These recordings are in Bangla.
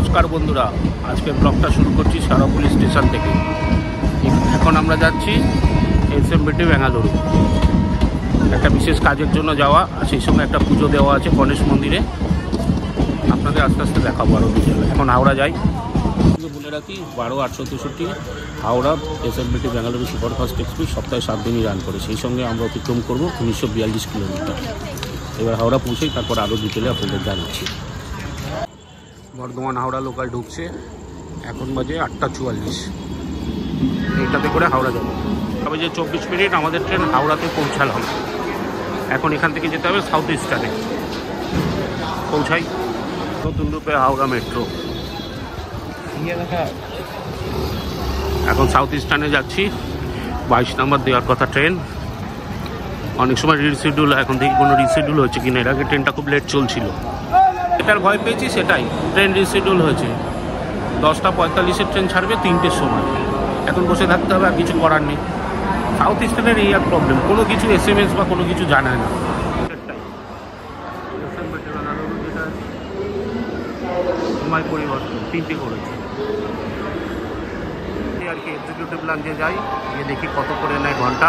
নমস্কার বন্ধুরা, আজকে ব্লগটা শুরু করছি সারাপুলি স্টেশন থেকে। এখন আমরা যাচ্ছি এসএমবিটি বেঙ্গালুরু, একটা বিশেষ কাজের জন্য যাওয়া, আর সেই সঙ্গে একটা পুজো দেওয়া আছে গণেশ মন্দিরে। আপনাদের আস্তে আস্তে দেখাবো আরও ডিটেল। এখন হাওড়া যাই। বলে রাখি 12-863 Howrah SMBT Bengaluru superfast express সপ্তাহে 7 দিনই রান করে। সেই সঙ্গে আমরা অতিক্রম করবো 1942 কিলোমিটার। এবার হাওড়া পৌঁছেই তারপর আরও ডিটেলে আপনাদের জানাচ্ছি। বর্ধমান হাওড়া লোকাল ঢুকছে, এখন বাজে 8:44। এইটাতে করে হাওড়া যাবো। তবে যে 24 মিনিট আমাদের ট্রেন হাওড়াতে পৌঁছালাম। এখন এখান থেকে যেতে হবে সাউথ ইস্টার্নে, পৌঁছাই নতুন রূপে হাওড়া মেট্রো। এখন সাউথ ইস্টার্নে যাচ্ছি, 22 নম্বর দেওয়ার কথা ট্রেন। অনেক সময় রিশিডিউল, এখন থেকে কোনো রিশিডিউল হচ্ছে কিনা। এর আগে ট্রেনটা খুব লেট চলছিল, এটার ভয় পেয়েছি সেটাই। ট্রেন রিশিডিউল হয়েছে, 10:45-এর ট্রেন ছাড়বে 3টের সময়। এখন বসে থাকতে হবে, আর কিছু করার নেই। সাউথ ইস্টার্নের এই এক প্রবলেম, কোনো কিছু SMS বা কোনো কিছু জানায় না। সময় পরিবর্তন 3টে করেছে আর কি। এক্সিকিউটিভ লাউঞ্জে যাই, গিয়ে দেখি কত করে নেয় ঘন্টা,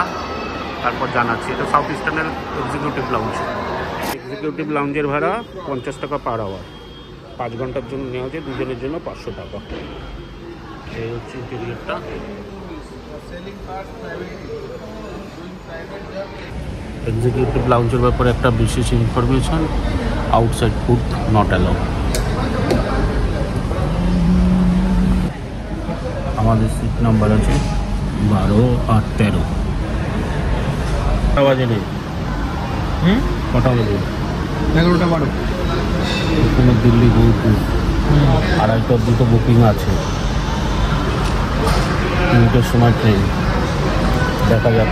তারপর জানাচ্ছি। এটা সাউথ ইস্টার্নের এক্সিকিউটিভ লাউঞ্জ। এক্সিকিউটিভ লাউঞ্জের ভাড়া 50 টাকা পার আওয়ার। 5 ঘন্টার জন্য নেওয়া যায়, দুজনের জন্য 500 টাকা। এই হচ্ছে ইন্টেরিয়রটা। এক্সিকিউটিভ লাউঞ্জের ব্যাপারে একটা বিশেষ information, outside food not allow. আমাদের সিট নাম্বার আছে 12 আর 13। কটা বাজে নেই? কটা বাজে? 11টা 12। কোনো দিল্লি বোলপুর 2:30টার দুটো বুকিং আছে। 3টের সময় ট্রেন, দেখা যাক।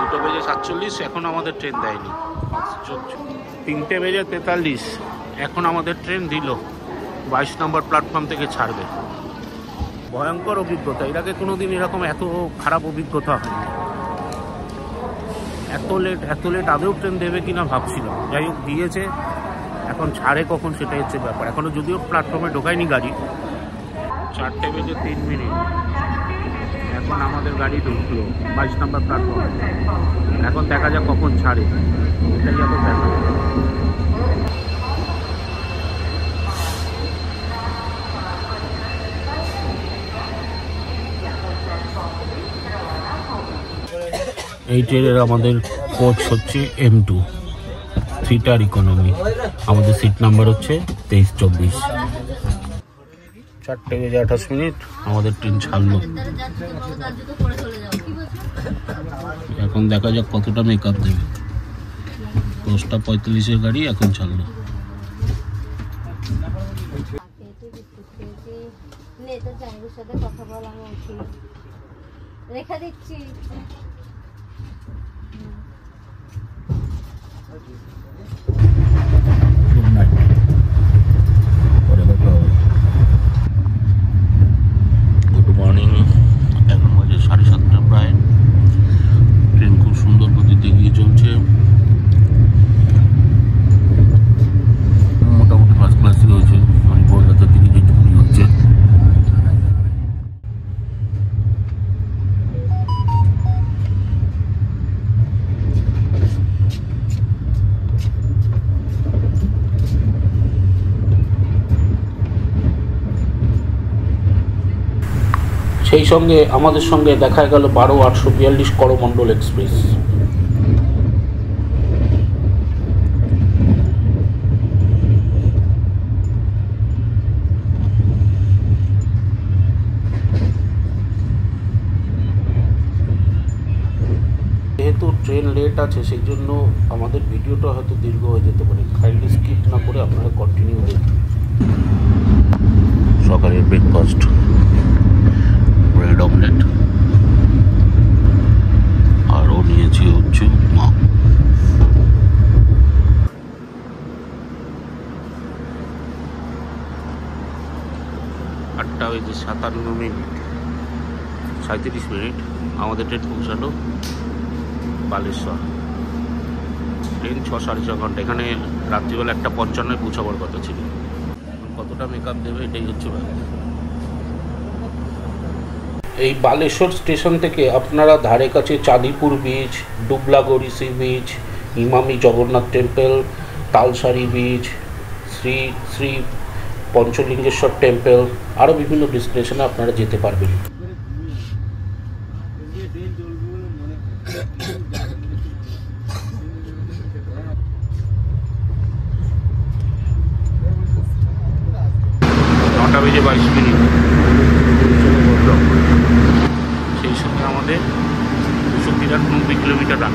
2:47, এখন আমাদের ট্রেন দেয়নি। 3:43, এখন আমাদের ট্রেন দিল। 22 নম্বর প্ল্যাটফর্ম থেকে ছাড়বে। ভয়ঙ্কর অভিজ্ঞতা, এর আগে কোনোদিন এরকম এত খারাপ অভিজ্ঞতা হয়নি। এত লেট আদৌ ট্রেন দেবে কিনা ভাবছিলাম। যাই হোক, দিয়েছে। এখন ছাড়ে কখন সেটাই হচ্ছে ব্যাপার। এখনও যদিও প্ল্যাটফর্মে ঢোকায়নি গাড়ি। 4:03। এখন আমাদের গাড়ি ঢুকলো 22 নম্বর প্ল্যাটফর্মে। এখন দেখা যাক কখন ছাড়ে, এটাই এখন দেখা। এই ট্রেনের আমাদের কোচ হচ্ছে M2 3টার ইকোনমি। আমাদের সিট নাম্বার হচ্ছে 23-24। 4:28 আমাদের ট্রেন ছাড়লো। এখন দেখা যাক কতটা মেকআপ দেবে। 10:45-এর গাড়ি এখন ছাড়লো। রেখা দিচ্ছি। Good morning. এখন বাজে 7:30 প্রায়। ট্রেন খুব সুন্দর গতিতে এগিয়ে চলছে। মোটামুটি ফার্স্ট ক্লাসই হয়েছে, মানে কলকাতার দিকে যেটুকুনি হচ্ছে। সেই সঙ্গে আমাদের সঙ্গে দেখা গেল 12-842 করমণ্ডল এক্সপ্রেস। যেহেতু ট্রেন লেট আছে, সেই জন্য আমাদের ভিডিওটা হয়তো দীর্ঘ হয়ে যেতে পারে। কাইন্ডলি স্কিপ না করে আপনারা কন্টিনিউ দেখুন। সকালের ব্রেকফাস্ট, ব্রেড অমলেট, আরও নিয়েছি হচ্ছে উপমা। 8:57। 37 মিনিট আমাদের ট্রেন পৌঁছালো বালেশ্বর। ট্রেন 6-6.5 ঘন্টা। এখানে রাত্রিবেলা 1:55 পৌঁছাবার কথা ছিল। কতটা মেকআপ দেবে এটাই হচ্ছে ব্যাপার। এই বালেশ্বর স্টেশন থেকে আপনারা ধারে কাছে Chandipur beach, Dublagari sea beach, Emami Jagannath temple, Talsari beach, Shri Shri Panchalingeshwar temple, আরও বিভিন্ন ডেস্টিনেশনে আপনারা যেতে পারবেন। বেজে 22 মিনিট সেই সঙ্গে আমাদের 293 কিলোমিটার রান।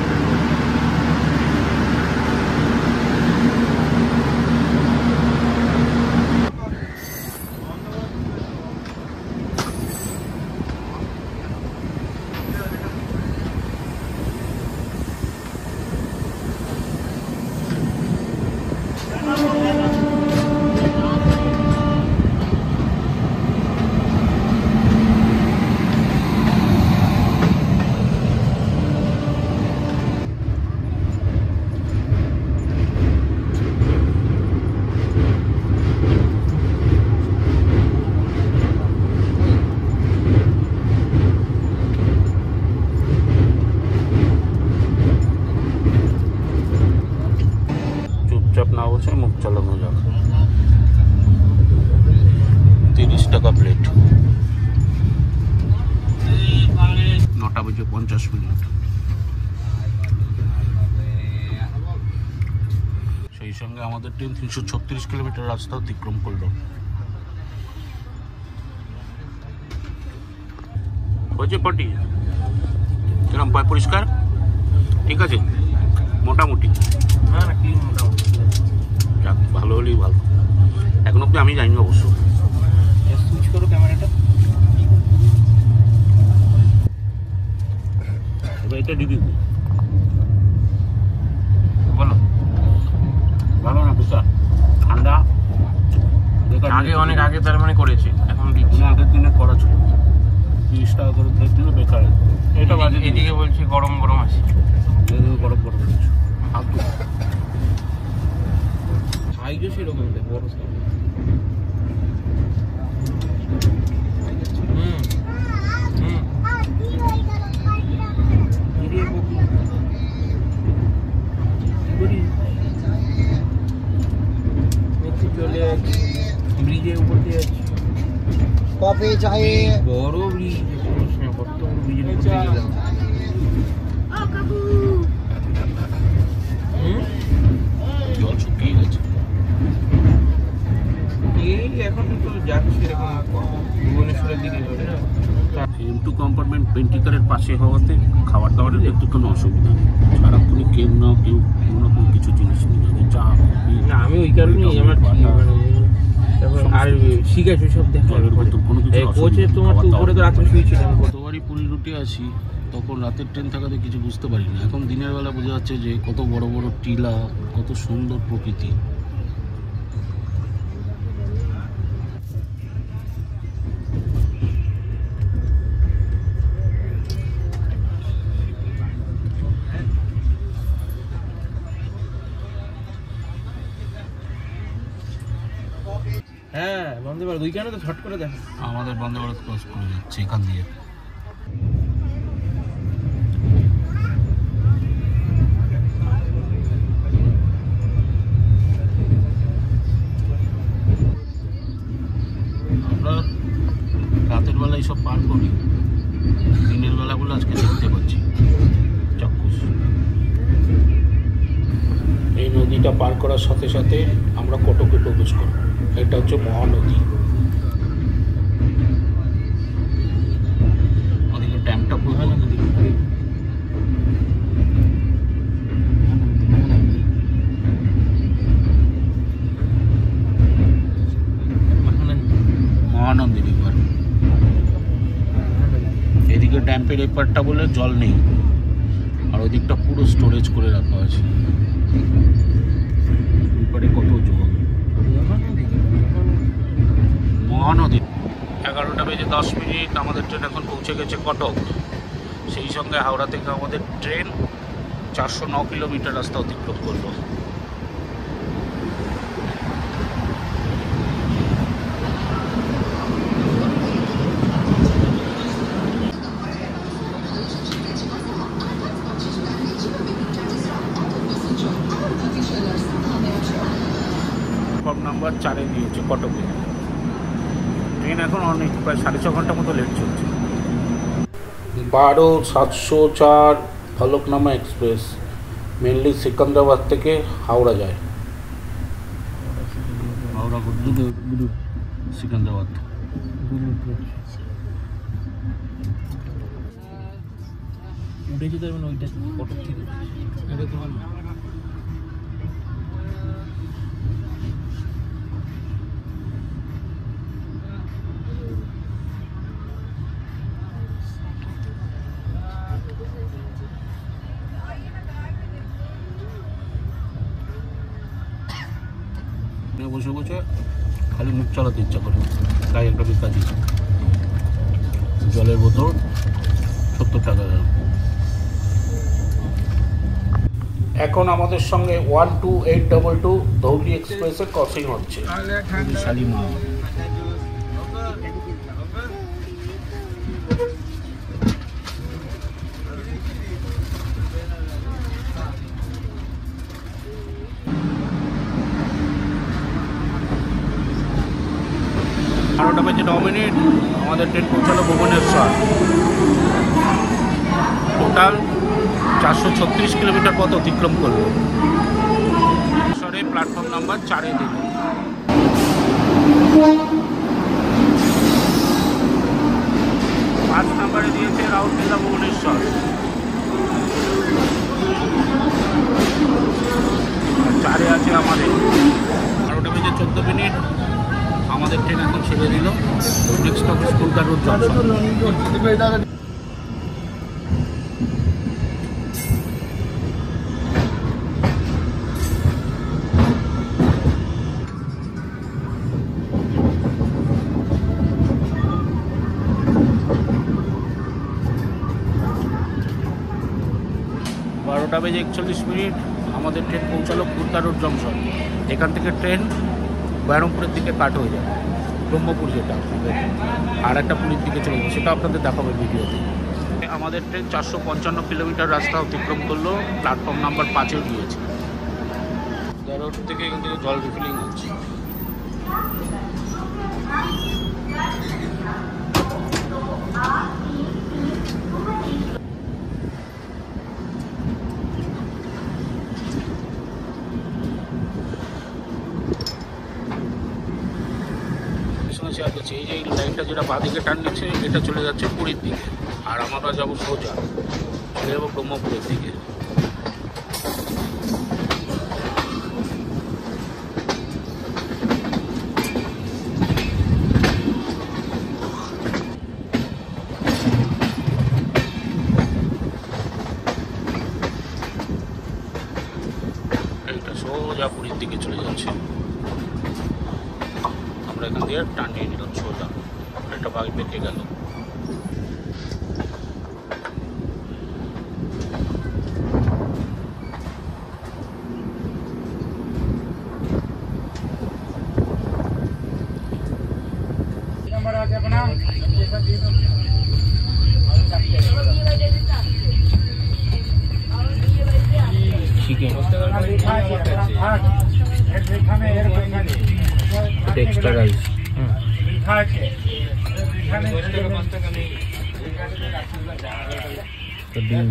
না বলছে মুখ চালানো যাক। 30 টাকা প্লেট। 9:50 সেই সঙ্গে আমাদের ট্রেন 336 কিলোমিটার রাস্তা অতিক্রম করলো। হয়েছে পটি কিরম পায় পরিষ্কার? ঠিক আছে মোটামুটি। হ্যাঁ না কি মোটামুটি যাক, ভালো হলেই ভালো। এখন অব্দি আমি জানি না অবশ্য। সুইচ করো ক্যামেরাটা। এবার এটা দিদি বলো ভালো না বুঝা ঠান্ডা আগে অনেক আগে তার মানে করেছে, এখন আগের দিনে করা ছিল 30 টাকা করে দিল বেকার। এটা বাজে এদিকে বলছি গরম গরম আছে, গরম গরম সাইজও সেরকম বড় সাইজ। চলে যাচ্ছি ব্রিজের উপর দিয়ে যাচ্ছি। কপে চাই বড় ব্রিজ, কত বড় ব্রিজের উপর দিয়ে গেলাম। জল শুকিয়ে গেছে। এই এখন তো যাচ্ছে এরকম ভুবনেশ্বরের দিকে। M2 কম্পার্টমেন্ট পেন্টিকারের পাশে হওয়াতে খাবার দাবারের একটু কোনো অসুবিধা নেই। সারাক্ষণই কেউ না কেউ কোনো না কোনো কিছু জিনিস নিয়ে যাবে, চা কফি। না আমি ওই কারণেই আমার আর ঠিক আছে সব দেখা কোনো কিছু কোচে তোমার তো উপরে তো রাত্রে শুয়েছিলাম। কতবারই পুরী রুটে আসি তখন রাতের ট্রেন থাকাতে কিছু বুঝতে পারি না। এখন দিনের বেলা বোঝা যাচ্ছে যে কত বড় বড় টিলা, কত সুন্দর প্রকৃতি। হ্যাঁ বন্দে ভারত ওইখানে তো ছট করে দেখো আমাদের বন্দে ভারত ক্রস করে যাচ্ছে এখান দিয়ে। আমরা রাতের বেলা এইসব পার করি, দিনের বেলাগুলো আজকে দেখতে পাচ্ছি চাক্ষুষ। এই নদীটা পার করার সাথে সাথে আমরা কটকে প্রবেশ করব। এটা হচ্ছে মহানদী। ওদিকে ড্যামটা মহানদী। মহানন্দী রিভার। এদিকে ড্যাম্পের এপারটা বলে জল নেই, আর ওই দিকটা পুরো স্টোরেজ করে রাখা আছে। এপারে কত জল। মহানদী 11:10 আমাদের ট্রেন এখন পৌঁছে গেছে কটক। সেই সঙ্গে হাওড়া থেকে আমাদের ট্রেন 409 কিলোমিটার রাস্তা অতিক্রম করলো। প্ল্যাটফর্ম নাম্বার 4-এ দিয়েছে কটকে। ট্রেন এখন অনেক প্রায় 6.5 ঘন্টা মতো লেট চলছে। 12-704 ফলকনামা এক্সপ্রেস মেনলি সিকান্দ্রাবাদ থেকে হাওড়া যায়। হাওড়া গুরু সিকান্দ্রাবাদ। উঠেছি তো মানে ওইটা কটক থেকে এটা তো ভালো। বসে বসে খালি মুখ চালাতে ইচ্ছা করে, তাই একটা বিকাজি জলের বোতল 70 টাকা দাম। এখন আমাদের সঙ্গে 12822 ধৌলি এক্সপ্রেসের ক্রসিং হচ্ছে। শালিমা বারোটা বেজে 9 মিনিট আমাদের ট্রেন পৌঁছালো ভুবনেশ্বর। টোটাল 436 কিলোমিটার পথ অতিক্রম করলো। ভুবনেশ্বরে প্ল্যাটফর্ম নাম্বার 4-এ দিল। 5 নাম্বারে দিয়েছে রাউরকেলা ভুবনেশ্বর। 4-এ আছে আমাদের। 12টা বেজে 14 মিনিট আমাদের ট্রেন এখন ছেড়ে দিল। Next office Kolkata road junction. 12টা বেজে 41 মিনিট আমাদের ট্রেন পৌঁছালো কলকাতা রোড জংশন। এখান থেকে ট্রেন বহরমপুরের দিকে কাট হয়ে যায়, ব্রহ্মপুর যেটা, আর একটা পুরীর দিকে চলে যাবে, সেটা আপনাদের দেখাবে ভিডিওতে। আমাদের ট্রেন 455 কিলোমিটার রাস্তা অতিক্রম করলো। প্ল্যাটফর্ম নাম্বার 5-এ দিয়েছে। রোড থেকে এখান থেকে জল রিফিলিং হচ্ছে। শেয়ার করছি, এই যে লাইনটা যেটা বাঁদিকে টান নিচ্ছে এটা চলে যাচ্ছে পুরীর দিকে, আর আমরা যাবো সোজা চলে যাবো ব্রহ্মপুরের দিকে। এইটা সোজা পুরীর দিকে চলে যাচ্ছে। আমরা এখান দিয়ে টান নিয়ে নিলাম সোজা, একটা বাঘ বেঁকে গেল। এক্সট্রা রাইস ডিম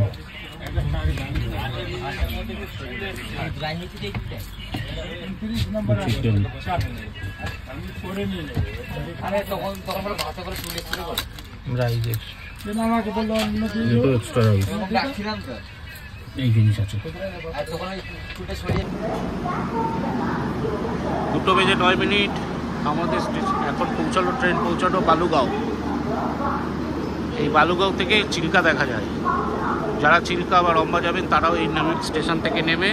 চিকেন রাইস এক্সট্রা রাইস এই জিনিস আছে। 2টা বেজে 9 মিনিট আমাদের এখন পৌঁছালো, ট্রেন পৌঁছালো বালুগাঁও। এই বালুগাঁও থেকে চিল্কা দেখা যায়। যারা চিল্কা বা রম্বা যাবেন তারাও এই স্টেশন থেকে নেমে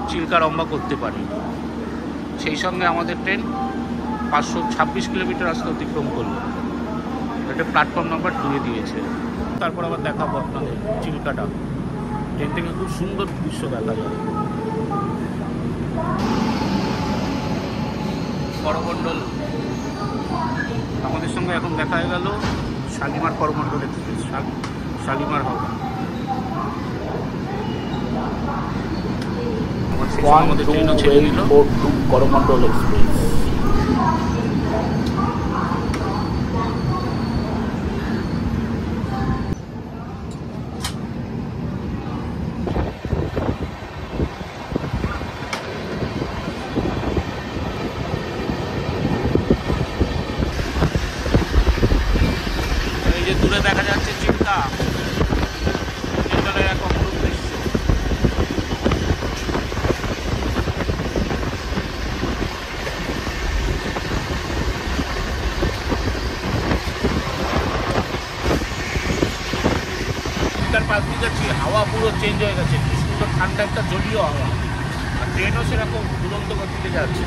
চিল্কা রম্বা করতে পারে। সেই সঙ্গে আমাদের ট্রেন 526 কিলোমিটার রাস্তা অতিক্রম করলো। এটা প্ল্যাটফর্ম নাম্বার 2 দিয়েছে। তারপর আবার দেখাবো আপনাদের চিল্কাটা। ট্রেন থেকে খুব সুন্দর দৃশ্য দেখা যায়। করমণ্ডল আমাদের সঙ্গে এখন দেখা হয়ে গেল শালিমার করমণ্ডল এক্সপ্রেস, শালিমার হাওড়া। আমাদের ট্রেনও ছেড়ে দিল করমণ্ডল এক্সপ্রেস। দূরে দেখা যাচ্ছে চিল্কা, চিল্কার এক অপরূপ দৃশ্য। চিল্কার পাশ দিয়ে যাচ্ছি, হাওয়া পুরো চেঞ্জ হয়ে গেছে, কি সুন্দর ঠান্ডা একটা জলীয় হাওয়া। আর ট্রেনও সেরকম দুরন্ত গতিতে যাচ্ছে।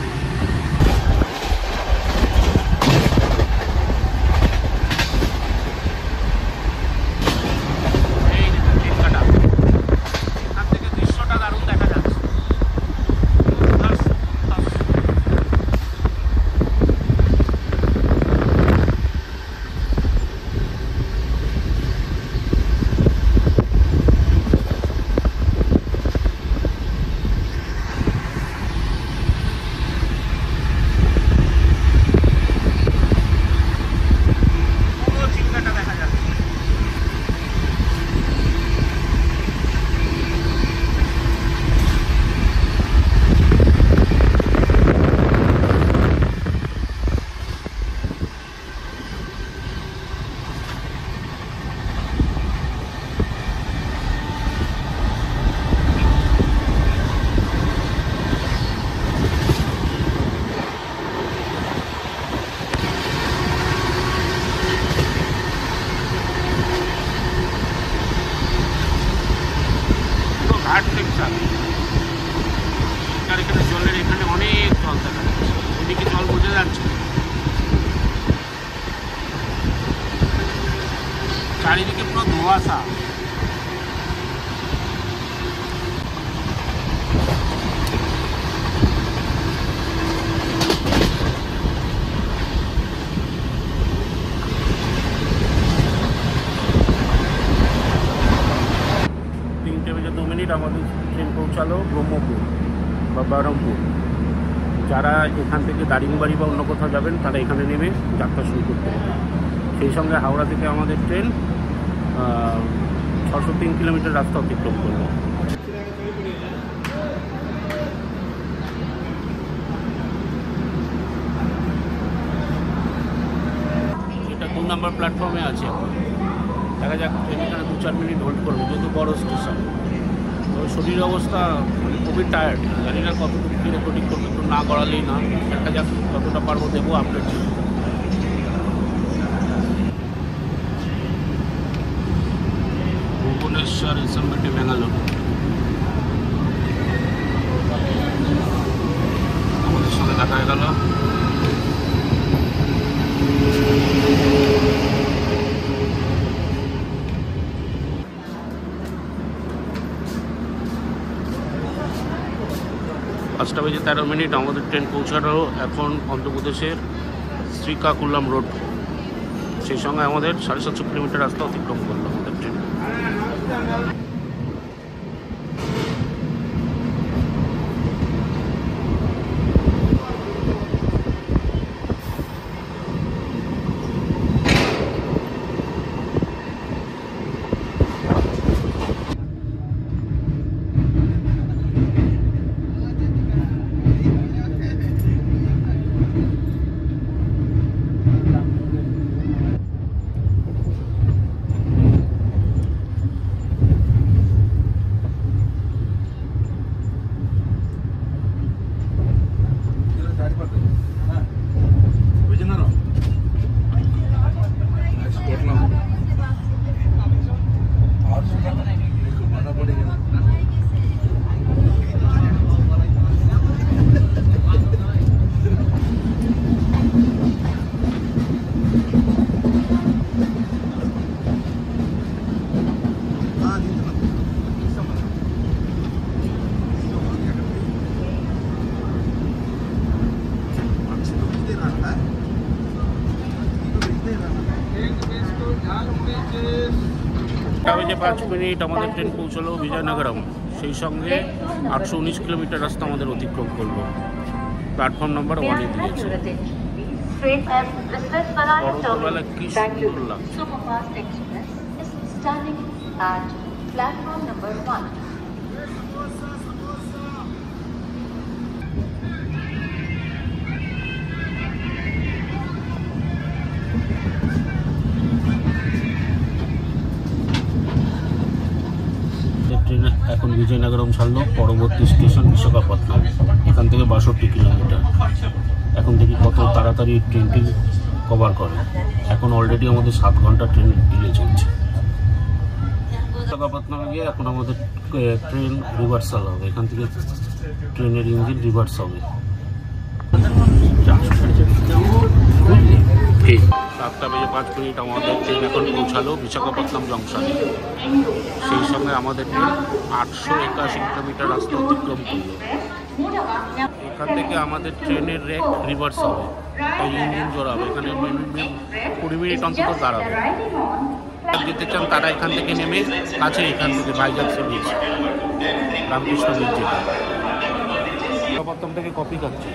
এখানে জলের এখানে অনেক জল দেখা যাচ্ছে, ওদিকে জল বোঝা যাচ্ছে, চারিদিকে পুরো ধোঁয়াশা। 3:02 আমাদের ট্রেন পৌঁছালো ব্রহ্মপুর বা বহরমপুর। যারা এখান থেকে দারিংবাড়ি বা অন্য কোথাও যাবেন তারা এখানে নেমে যাত্রা শুরু করতে হবে। সেই সঙ্গে হাওড়া থেকে আমাদের ট্রেন 603 কিলোমিটার রাস্তা অতিক্রম করলো। এটা 2 নম্বর প্ল্যাটফর্মে আছে। দেখা যাক ট্রেন এখানে 2-4 মিনিট হোল্ড করবে, যেহেতু বড় স্টেশন। তো শরীরের অবস্থা খুবই টায়ার্ড, জানি না কতটুকু কি রেকর্ডিং করবে, তো না করালেই না। দেখা যাক যতটা পারবো দেবো আপডেট। ভুবনেশ্বর এসএমবিটি ব্যাঙ্গালোর আমাদের সঙ্গে দেখা হয়ে গেল। পাঁচটা বেজে 13 মিনিট আমাদের ট্রেন পৌঁছানো এখন অন্ধ্রপ্রদেশের শ্রীকাকুলাম রোড। সেই সঙ্গে আমাদের 750 কিলোমিটার রাস্তা অতিক্রম করলো আমাদের ট্রেন। বেজে 5 মিনিট আমাদের ট্রেন পৌঁছলো বিজয়নগরম। সেই সঙ্গে 819 কিলোমিটার রাস্তা আমাদের অতিক্রম করলো। প্ল্যাটফর্ম নাম্বার 1-এ দিয়েছে। বড়বেলা কি সুন্দর লাগছে। ট্রেনে এখন বিজয়নগরম ছাড়লো, পরবর্তী স্টেশন বিশাখাপত্তনম। এখান থেকে 62 কিলোমিটার। এখন দেখি কত তাড়াতাড়ি ট্রেনটি কভার করে। এখন অলরেডি আমাদের 7 ঘন্টা ট্রেন ডিলে চলছে। বিশাখাপত্তনমে গিয়ে এখন আমাদের ট্রেন রিভার্সাল হবে। এখান থেকে ট্রেনের ইঞ্জিন রিভার্স হবে। 7টা বেজে 5 মিনিট আমাদের ট্রেন এখন পৌঁছালো বিশাখাপত্তনম জংশনে। সেই সঙ্গে আমাদের ট্রেন 881 কিলোমিটার রাস্তা অতিক্রম করলো। এখান থেকে আমাদের ট্রেনের রেক রিভার্স হবে, এই ইঞ্জিন জোড়াবে। এখানে 20 মিনিট অন্তত দাঁড়াবে। যেতে চান তারা এখান থেকে নেমে কাছে, এখান থেকে ভাইজাগ বিচ, রামকৃষ্ণ বিচ যেটা। বিশাখাপত্তনম থেকে কপি খাচ্ছি,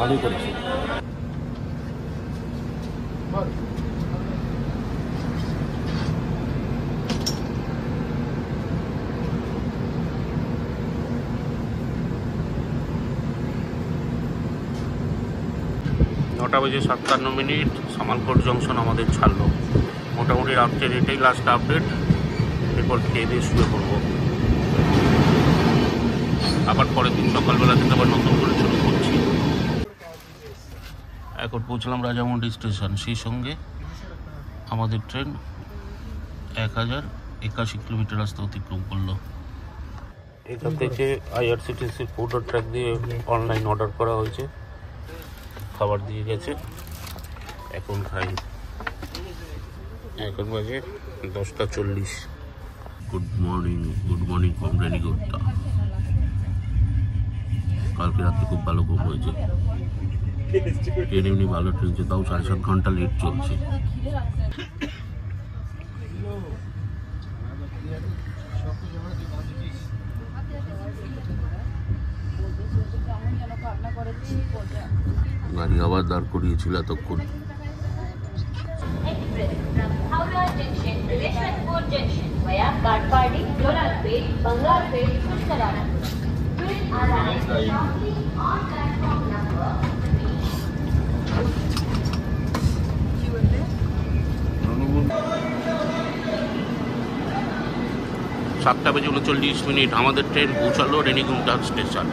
ভালোই করেছে। নটা বেজে 57 মিনিট সামালকোট জংশন আমাদের ছাড়লো। মোটামুটি রাত্রের এটাই লাস্ট আপডেট। এরপর খেয়ে দিয়ে শুয়ে পড়বো। আবার পরের দিন সকালবেলা থেকে আবার নতুন করে শুরু করছি। এখন পৌঁছলাম রাজামুন্ডি স্টেশন। সেই সঙ্গে আমাদের ট্রেন 1081 কিলোমিটার রাস্তা অতিক্রম করলো। এখান থেকে IRCTC ফুড ট্র্যাক দিয়ে অনলাইন অর্ডার করা হয়েছে, খাবার দিয়ে গেছে। এখন খাই। এখন বাজে 10:40। Good morning from Renigunta. কালকে রাত্রে খুব ভালো ঘুম হয়েছে। ট্রেন এমনি ভালো ট্রেন, তাও 7.5 ঘন্টা লেট চলছে। গাড়ি আবার দাঁড় করিয়েছিল এতক্ষণ। সাতটা বেজে 39 মিনিট আমাদের ট্রেন পৌঁছালো রেনিগুন্টা স্টেশন।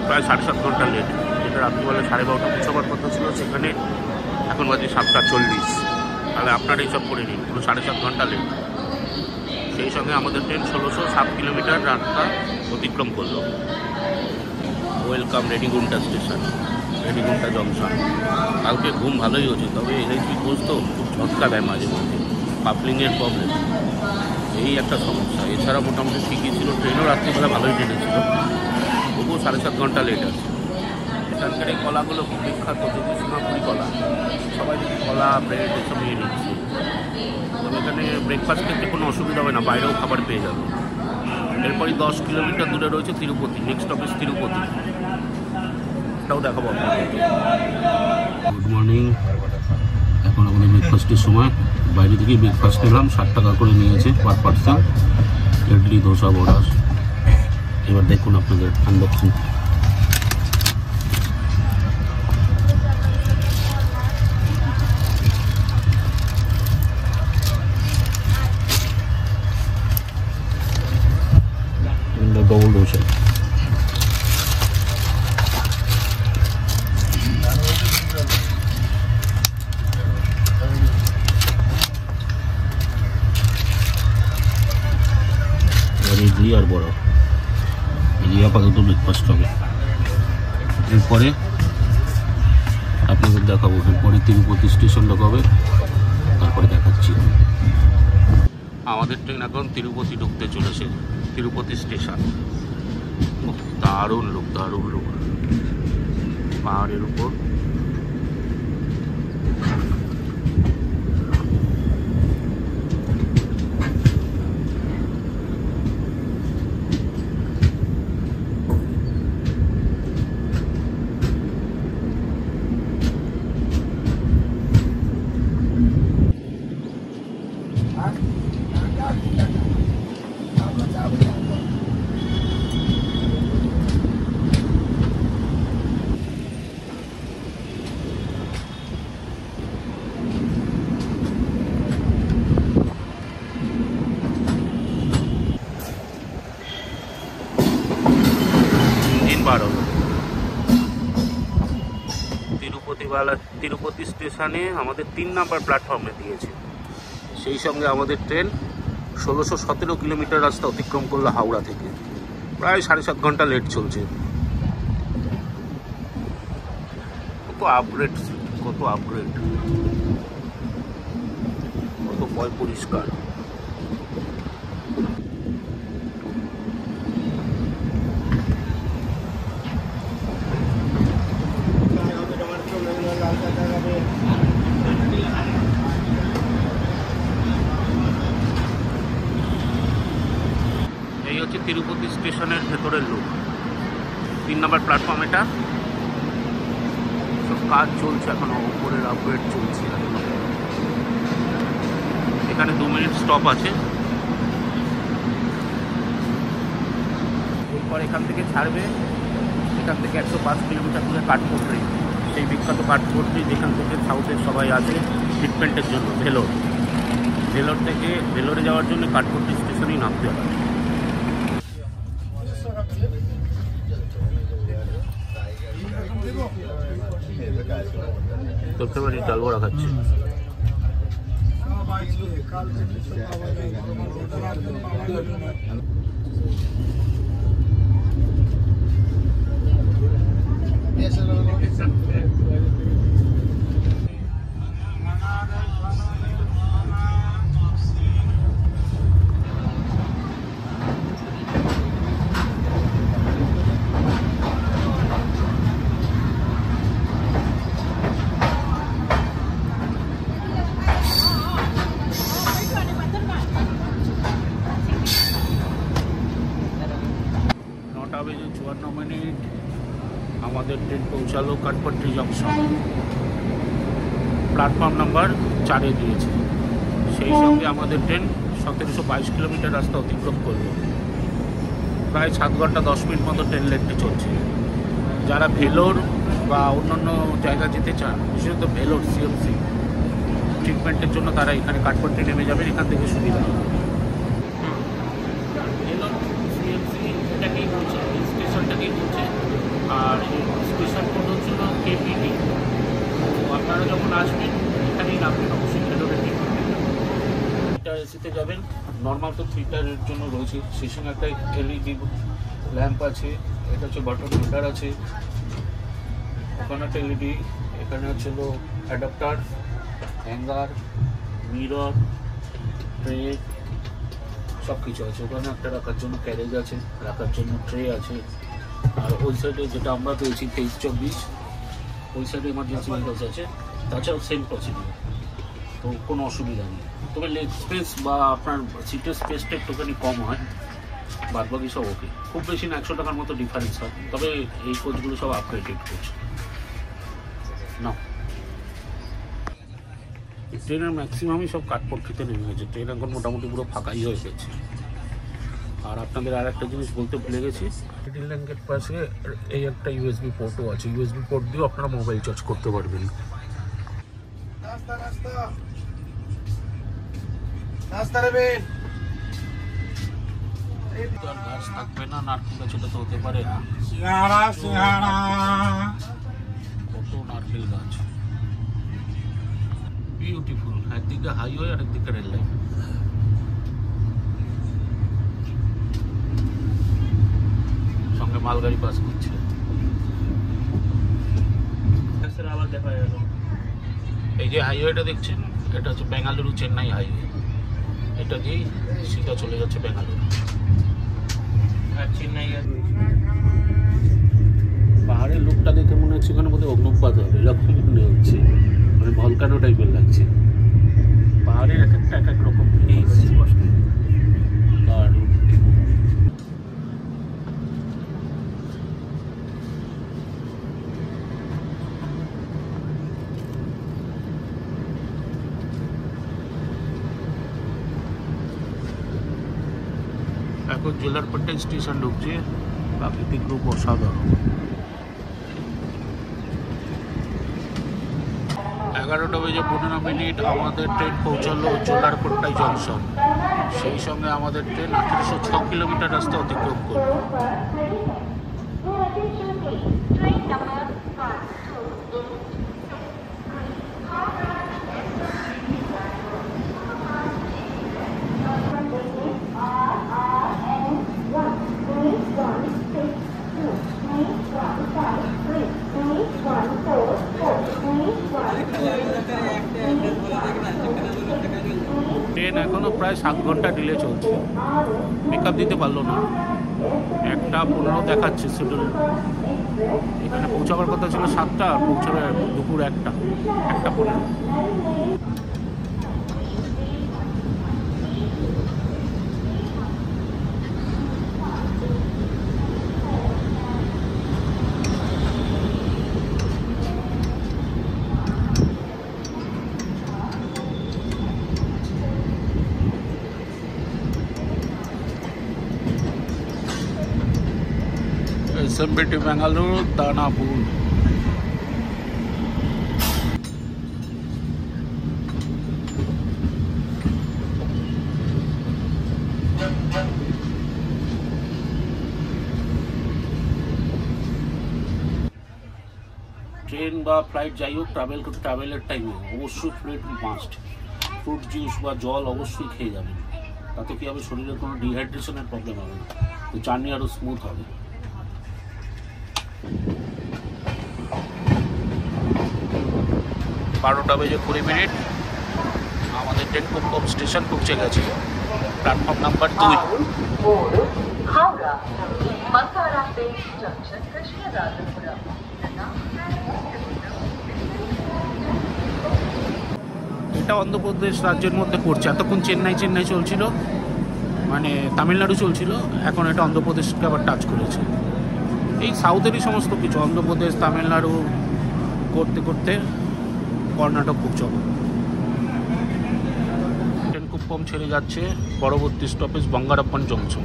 প্রায় 7.5 ঘন্টা লেট। যেটা রাত্রিবেলা 12:30 পৌঁছাবার কথা ছিল, সেখানে এখন বাজে 7:40। তাহলে আপনারা এইসব করে নিন, পুরো 7.5 ঘন্টা লেট। সেই সঙ্গে আমাদের ট্রেন 1607 কিলোমিটার রাস্তা অতিক্রম করলো। Welcome Renigunta station, Renigunta junction. কালকে ঘুম ভালোই হয়েছে, তবে ইলেকট্রিক পোস্ট তো খুব ঝটকা দেয় মাঝে মধ্যে, কাপলিংয়ের প্রবলেম, এই একটা সমস্যা। এছাড়া মোটামুটি ঠিকই ছিল। ট্রেনও রাত্রিবেলা ভালোই ট্রেনেছিল, তবুও 7.5 ঘন্টা লেট আছে। এখানকার এই কলাগুলো খুব বিখ্যাত, যেহেতু সোনাপুরি কলা। সবাই দেখি কলা, ব্রেড এসব নিয়ে নিচ্ছে। তবে এখানে ব্রেকফাস্ট খেতে কোনো অসুবিধা হবে না, বাইরেও খাবার পেয়ে যাবে। এরপরই 10 কিলোমিটার দূরে রয়েছে তিরুপতি। নেক্সট অফিস তিরুপতি, এটাও দেখাবো আপনাদেরকে। Good morning. এখন আমাদের ব্রেকফাস্টের সময়। বাইরে থেকে ব্রেকফাস্ট নিলাম, 60 টাকা করে নিয়েছে পার পার্সন। ইডলি, ধোসা, বড়া। এবার দেখুন আপনাদের আনবক্সিং। ডবল ডোসা। ইডলি আর বড়া। ইডলি আপাতত ব্রেকফাস্ট হবে। এরপরে আপনাদের দেখাবো, এরপরে তিরুপতি স্টেশন ঢোকাবে, তারপরে দেখাচ্ছি। আমাদের ট্রেন এখন তিরুপতি ঢুকতে চলেছে। তিরুপতি স্টেশন। দারুণ লোক, দারুণ লোক। পাহাড়ের উপর তিরুপতি স্টেশনে আমাদের 3 নম্বর প্ল্যাটফর্মে দিয়েছে। সেই সঙ্গে আমাদের ট্রেন 1617 কিলোমিটার রাস্তা অতিক্রম করলো হাওড়া থেকে, প্রায় 7.5 ঘন্টা লেট চলছে। কত আপগ্রেড, কত আপগ্রেড, কত পরিষ্কার। এই হচ্ছে তিরুপতি স্টেশনের ভেতরের লুক। 3 নম্বর প্ল্যাটফর্ম, এটা সব কাজ চলছে এখনো, উপরের আপগ্রেড চলছে। এখানে 2 মিনিট স্টপ আছে। এরপর এখান থেকে ছাড়বে, এখান থেকে 105 কিলোমিটার দূরে কাঠপুর ট্রেন, সেই বিখ্যাত কাঠপুর ট্রেন যেখান থেকে সাউথের সবাই আসে ট্রিটমেন্টের জন্য। ভেলোর থেকে ভেলোরে যাওয়ার জন্য কাঠপুর স্টেশনেই নামতে হবে। তোর ফেভারিট ডাল বড়া খাচ্ছি। বেজে 54 মিনিট আমাদের ট্রেন পৌঁছালো কাঠপট্টি জংশন, প্ল্যাটফর্ম নাম্বার 4-এ দিয়েছে। সেই সঙ্গে আমাদের ট্রেন 1722 কিলোমিটার রাস্তা অতিক্রম করলো, প্রায় 7 ঘন্টা 10 মিনিট মতো ট্রেন লেটে চলছে। যারা ভেলোর বা অন্যান্য জায়গা যেতে চান, বিশেষত ভেলোর সিএমসি ট্রিটমেন্টের জন্য, তারা এখানে কাঠপট্টি নেমে যাবেন, এখান থেকে সুবিধা হবে। এটাকেই বলছে, স্টেশনটাকেই বলছে, আর স্টেশন কোড হচ্ছিল কেপিটি। তো আপনারা যখন আসবেন এখানেই নামবেন, অবশ্যই ভেলোরে ট্রিটমেন্ট। এটা এসিতে যাবেন, নর্মাল তো 3টার জন্য রয়েছে, সেই সঙ্গে একটা এলইডি ল্যাম্প আছে, এটা হচ্ছে বাটন হোল্ডার আছে, ওখানে একটা এলইডি, এখানে হচ্ছে অ্যাডাপ্টার, হ্যাঙ্গার, মিরর, ট্রে, সব কিছু আছে। ওখানে একটা রাখার জন্য ক্যারেজ আছে, রাখার জন্য ট্রে আছে। আর ওই সাইডে যেটা আমরা পেয়েছি 23-24, ওই সাইডে এমার্জেন্সি উইন্ডোজ আছে। তাছাড়াও সেম প্রসিডিউর, তো কোনো অসুবিধা নেই। তবে লেগ স্পেস বা আপনার সিটের স্পেসটা একটুখানি কম হয়, বাদ বাকি সব ওকে। খুব বেশি না, 100 টাকার মতো ডিফারেন্স হয়। তবে এই কোচগুলো সব আপগ্রেডেড কোচ না। ট্রেনের ম্যাক্সিমামই সব কাঠপট্টিতে নেমে গেছে, ট্রেন এখন মোটামুটি পুরো ফাঁকাই হয়ে গেছে। আর আপনাদের আর একটা জিনিস বলতে ভুলে গেছি, মিডিল ল্যাঙ্কের পাশে এই একটা ইউএসবি পোর্টও আছে, ইউএসবি পোর্ট দিয়েও আপনারা মোবাইল চার্জ করতে পারবেন। গাছ থাকবে না, নারকেল গাছ তো হতে পারে না, কত নারকেল গাছ, বিউটিফুল। একদিকে হাইওয়ে আর একদিকে রেল লাইন। সঙ্গে মালগাড়ি পাস করছে। এই যে হাইওয়েটা দেখছেন, এটা হচ্ছে বেঙ্গালুরু চেন্নাই হাইওয়ে। এটা দিয়েই সিধা চলে যাচ্ছে বেঙ্গালুরু আর চেন্নাই। পাহাড়ের লুকটা দেখে মনে হচ্ছে এখানে বোধহয় অগ্নুৎপাত হবে, এরকম মনে হচ্ছে, মানে ভলকানো টাইপের লাগছে। পাহাড়ের এক একটা এক এক রকম দারুণ। এখন জেলারপাট্টা স্টেশন ঢুকছে, প্রাকৃতিক রূপ অসাধারণ। 11:15 আমাদের ট্রেন পৌঁছালো জোলারপট্টা জংশন। সেই সঙ্গে আমাদের ট্রেন 1806 কিলোমিটার রাস্তা অতিক্রম করল। ট্রেন এখনো প্রায় 7 ঘন্টা ডিলে চলছে, পিক আপ দিতে পারলো না। 1:15 দেখাচ্ছে শিডিউল। এখানে পৌঁছাবার কথা ছিল 7টা, আর পৌঁছাবে দুপুর 1:15। SMBT বেঙ্গালুরু দানাপুর। ট্রেন বা ফ্লাইট যাই হোক, ট্রাভেলের টাইমে অবশ্যই ফ্লুইড মাস্ট। ফ্রুট জুস বা জল অবশ্যই খেয়ে যাবেন, তাতে কী হবে, শরীরের কোনো ডিহাইড্রেশনের প্রবলেম হবে না, তো জার্নি আরও স্মুথ হবে। 12:20 আমাদের ট্রেন কুমকুম স্টেশন পৌঁছে গেছে, প্ল্যাটফর্ম নাম্বার 2। এটা অন্ধ্রপ্রদেশ রাজ্যের মধ্যে পড়ছে। এতক্ষণ চেন্নাই চলছিল, মানে তামিলনাড়ু চলছিল, এখন এটা অন্ধ্রপ্রদেশকে আবার টাচ করেছে। এই সাউথেরই সমস্ত কিছু, অন্ধ্রপ্রদেশ তামিলনাড়ু করতে করতে কর্ণাটক পৌঁছাবো। ট্রেন খুব কম ছেড়ে যাচ্ছে, পরবর্তী স্টপেজ বঙ্গারাপ্পান জংশন।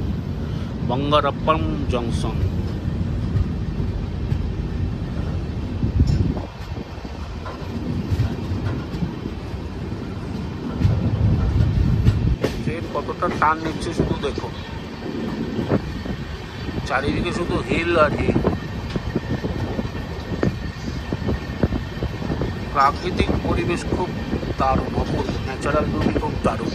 ট্রেন কতটা টান নিচ্ছে শুধু দেখো, চারিদিকে শুধু হিল আর হিল। প্রাকৃতিক পরিবেশ খুব দারুণ, অপূর্ব, ন্যাচারাল বিউটি খুব দারুণ।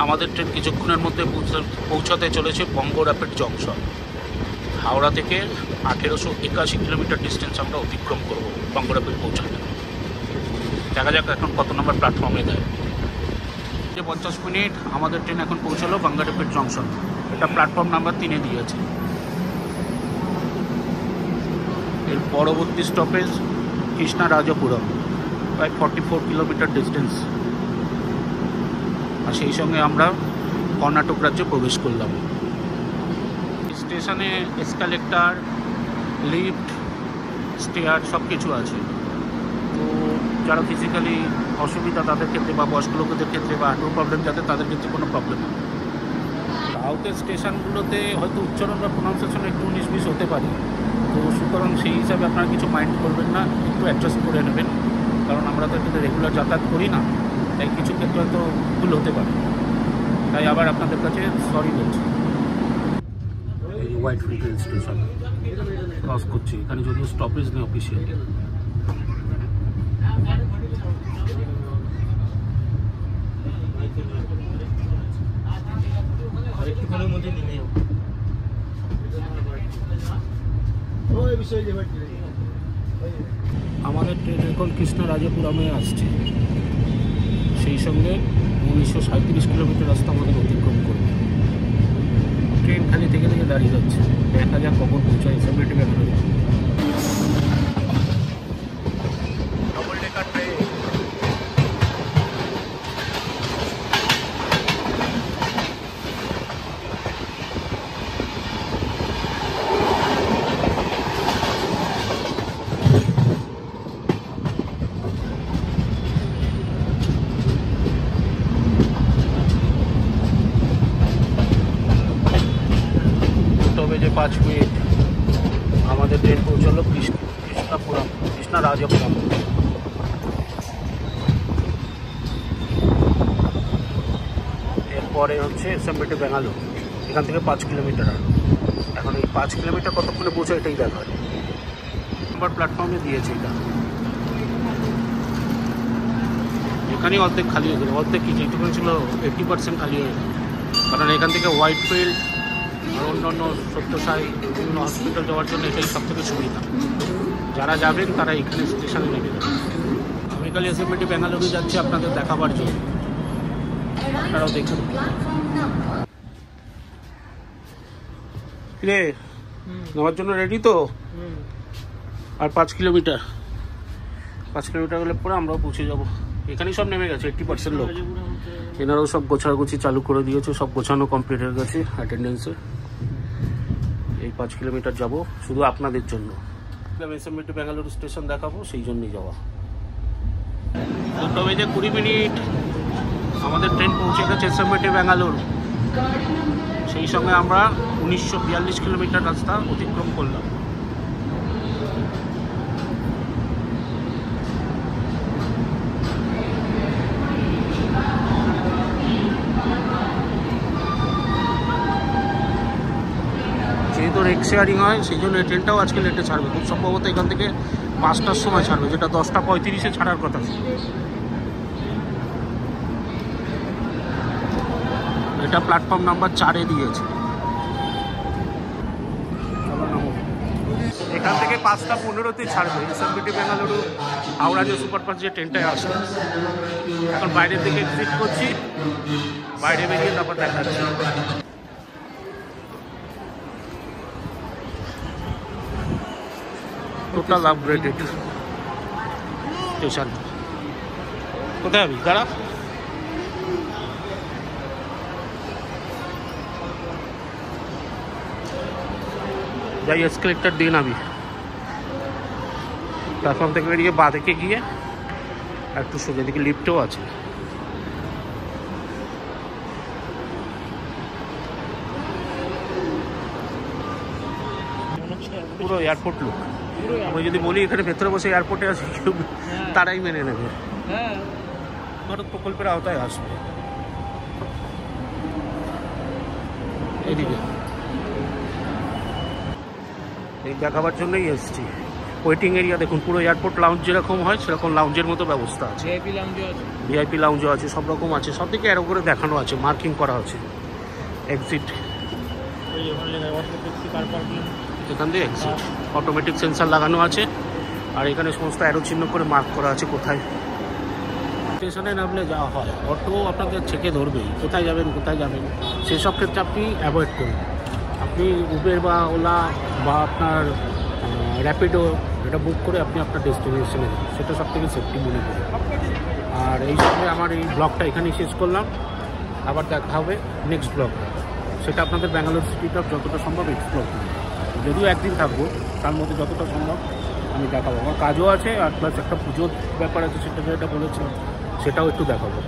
আমাদের ট্রেন কিছুক্ষণের মধ্যে পৌঁছাতে চলেছে বঙ্গ র্যাপিড জংশন। হাওড়া থেকে 1881 কিলোমিটার ডিস্টেন্স আমরা অতিক্রম করব বঙ্গ র্যাপিড পৌঁছাতে। দেখা যাক এখন কত নম্বর প্ল্যাটফর্মে দেয়। 50 মিনিট আমাদের ট্রেন এখন পৌঁছালো বঙ্গ র্যাপিড জংশন। এটা প্ল্যাটফর্ম নাম্বার 3-এ দিয়েছে। এর পরবর্তী স্টপেজ কৃষ্ণারাজপুরম, প্রায় 44 কিলোমিটার ডিস্টেন্স। আর সেই সঙ্গে আমরা কর্ণাটক রাজ্যে প্রবেশ করলাম। স্টেশনে এসকালেটর, লিফট, স্টেয়ার সব কিছু আছে। তো যারা ফিজিক্যালি অসুবিধা তাদের ক্ষেত্রে, বা বয়স্ক লোকেদের ক্ষেত্রে, বা হাঁটুর প্রবলেম যাদের, তাদের ক্ষেত্রে কোনো প্রবলেম নেই। সাউথের স্টেশনগুলোতে হয়তো উচ্চারণ বা প্রোনাউন্সিয়েশন একটু 19-20 হতে পারে, তো সুতরাং সেই হিসাবে আপনারা কিছু মাইন্ড করবেন না, একটু অ্যাডজাস্ট করে নেবেন, কারণ আমরা তো কিন্তু রেগুলার যাতায়াত করি না, তাই কিছু ক্ষেত্রে হয়তো ভুল হতে পারে, তাই আবার আপনাদের কাছে সরি বলছি। এই white field rail station cross করছি, এখানে যদিও স্টপেজ নেই অফিসিয়ালি। আমাদের ট্রেন এখন কৃষ্ণরাজপুরমে আসছে, সেই সঙ্গে 1937 কিলোমিটার রাস্তা আমাদের অতিক্রম করবে। ট্রেন খালি থেকে দাঁড়িয়ে যাচ্ছে, দেখা যাক কখন পৌঁছায় SMBT Bengaluru. Double decker train. বেজে 5 মিনিট আমাদের ট্রেন পৌঁছলো কৃষ্ণরাজপুরম। এরপরে হচ্ছে এসএমবিটি ব্যাঙ্গালোর, এখান থেকে 5 কিলোমিটার। এখন এই 5 কিলোমিটার কতক্ষণে পৌঁছে এটাই দেখা হয়। নাম্বার প্ল্যাটফর্মে দিয়েছে এটা, এখানেই অর্ধেক খালি হয়ে গেল, অর্ধেক কি যেটুকুন ছিল 80% খালি হয়ে গেল। কারণ এখান থেকে হোয়াইট ফিল্ড আর অন্য সত্যসাই বিভিন্ন হসপিটাল যাওয়ার জন্য এটাই সব থেকে সুবিধা। যারা যাবেন তারা এখানে স্টেশনে নেমে যাবেন। আমি কাল এসএমবিটি ব্যাঙ্গালুরু যাচ্ছি আপনাদের দেখাবার জন্য, আপনারাও দেখুন। রে নেওয়ার জন্য রেডি তো? আর 5 কিলোমিটার গেলে পরে আমরাও পৌঁছে যাবো। এখানেই সব নেমে গেছে 80% লোক। এনারাও সব গোছাগুছি চালু করে দিয়েছে, সব গোছানো কমপ্লিট হয়ে গেছে অ্যাটেন্ডেন্সে। এই 5 কিলোমিটার যাব শুধু আপনাদের জন্য। এসএমবিটি ব্যাঙ্গালুরু স্টেশন দেখাবো, সেই জন্যই যাওয়া। 2:20 আমাদের ট্রেন পৌঁছে গেছে এসএমবিটি ব্যাঙ্গালুরু। সেই সঙ্গে আমরা 1942 কিলোমিটার রাস্তা অতিক্রম করলাম। যেহেতু রেক শেয়ারিং হয় সেই জন্য এই ট্রেনটাও আজকে লেটে ছাড়বে, খুব সম্ভবত এখান থেকে 5টার সময় ছাড়বে, যেটা 10:35-এ ছাড়ার কথা ছিল। এটা প্ল্যাটফর্ম নাম্বার 4-এ দিয়েছে। এখান থেকে 5:15-তে ছাড়বে এসএমবিটি ব্যাঙ্গালুরু হাওড়া যে সুপারফাস্ট যে ট্রেনটায় আসে। এখন বাইরের দিকে এক্সিট করছি, বাইরে বেরিয়ে তারপর দেখা যাচ্ছে। Total upgraded station. কোথায় যাবি দাঁড়া? যাই এসকেলেটার দিয়ে নামি, প্ল্যাটফর্ম থেকে বেরিয়ে বাঁ দিকে গিয়ে একটু সোজা দিকে লিফটও আছে। পুরো এয়ারপোর্ট লুক। আমি যদি বলি এখানে ভেতরে বসে এয়ারপোর্টে আসি, কেউ তারাই মেনে নেবে, ভারত প্রকল্পের আওতায় আসবে। এইদিকে এই দেখাবার জন্যই এসছি। ওয়েটিং এরিয়া দেখুন, পুরো এয়ারপোর্ট লাউঞ্জ যেরকম হয় সেরকম লাউঞ্জের মতো ব্যবস্থা আছে। ভিআইপি লাউঞ্জও আছে, সব রকম আছে। সব দিকে এরকম করে দেখানো আছে, মার্কিং করা আছে। এক্সিট এখান দিয়ে এক্সিট, অটোমেটিক সেন্সার লাগানো আছে। আর এখানে সমস্ত অ্যারো চিহ্ন করে মার্ক করা আছে কোথায়। স্টেশনে নামলে যাওয়া হয়, অটো আপনাদের থেকে ধরবেই, কোথায় যাবেন সেসব ক্ষেত্রে আপনি অ্যাভয়েড করুন। আপনি উবের বা ওলা বা আপনার র্যাপিডো এটা বুক করে আপনি আপনার ডেস্টিনেশনে যান, সেটা সব থেকে সেফটি মনে করি। আর এই সঙ্গে আমার এই ব্লগটা এখানেই শেষ করলাম। আবার দেখা হবে নেক্সট ব্লগ, সেটা আপনাদের ব্যাঙ্গালোর সিটিটা যতটা সম্ভব এক্সপ্লোর করব। যদিও একদিন থাকবো, তার মধ্যে যতটা সম্ভব আমি দেখাবো। আমার কাজও আছে, আর প্লাস একটা পুজোর ব্যাপার আছে, সেটা যেটা বলেছিলাম সেটাও একটু দেখাবো।